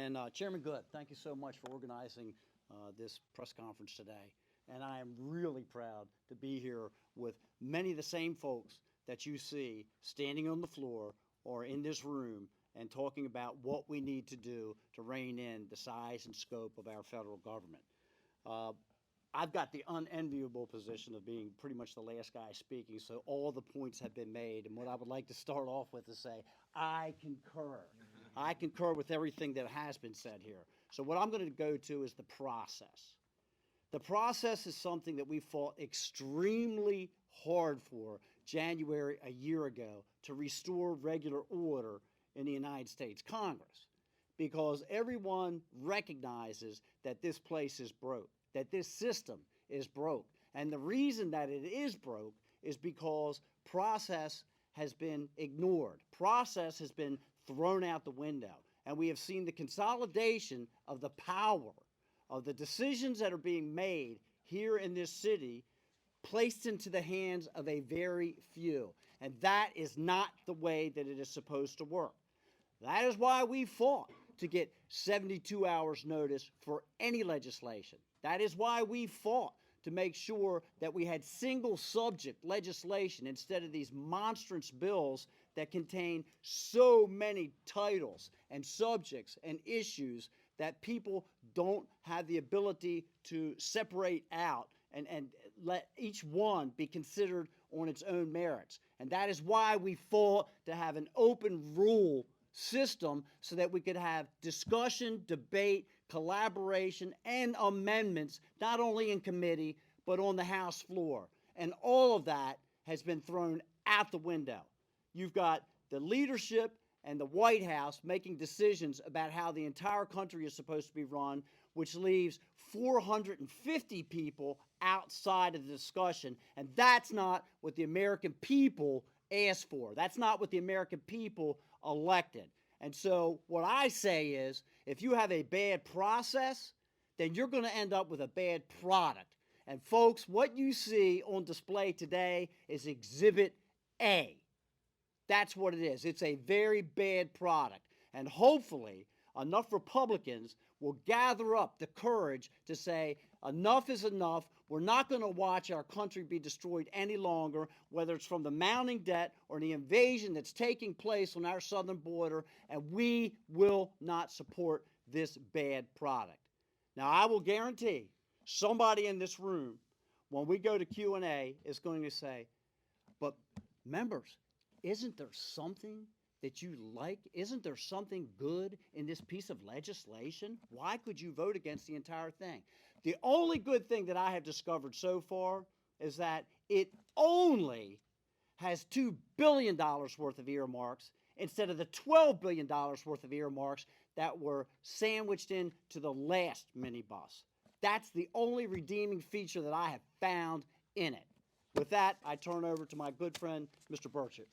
And Chairman Good, thank you so much for organizing this press conference today. And I am really proud to be here with many of the same folks that you see standing on the floor or in this room and talking about what we need to do to rein in the size and scope of our federal government. I've got the unenviable position of being pretty much the last guy speaking, so all the points have been made. And what I would like to start off with is say, I concur. I concur with everything that has been said here. So what I'm going to go to is the process. The process is something that we fought extremely hard for January a year ago to restore regular order in the United States Congress, because everyone recognizes that this place is broke, that this system is broke. And the reason that it is broke is because process has been ignored. Process has been thrown out the window. And we have seen the consolidation of the power of the decisions that are being made here in this city placed into the hands of a very few. And that is not the way that it is supposed to work. That is why we fought to get 72 hours notice for any legislation. That is why we fought to make sure that we had single subject legislation instead of these monstrous bills that contain so many titles and subjects and issues that people don't have the ability to separate out and let each one be considered on its own merits. And that is why we fought to have an open rule system so that we could have discussion, debate, collaboration, and amendments, not only in committee, but on the House floor. And all of that has been thrown out the window. You've got the leadership and the White House making decisions about how the entire country is supposed to be run, which leaves 450 people outside of the discussion. And that's not what the American people asked for. That's not what the American people elected. And so what I say is, if you have a bad process, then you're going to end up with a bad product. And folks, what you see on display today is Exhibit A. That's what it is. It's a very bad product. And hopefully, enough Republicans will gather up the courage to say, enough is enough. We're not going to watch our country be destroyed any longer, whether it's from the mounting debt or the invasion that's taking place on our southern border, and we will not support this bad product. Now, I will guarantee somebody in this room, when we go to Q&A, is going to say, but members, isn't there something that you like? Isn't there something good in this piece of legislation? Why could you vote against the entire thing? The only good thing that I have discovered so far is that it only has $2 billion worth of earmarks instead of the $12 billion worth of earmarks that were sandwiched into the last minibus. That's the only redeeming feature that I have found in it. With that, I turn over to my good friend, Mr. Burchett.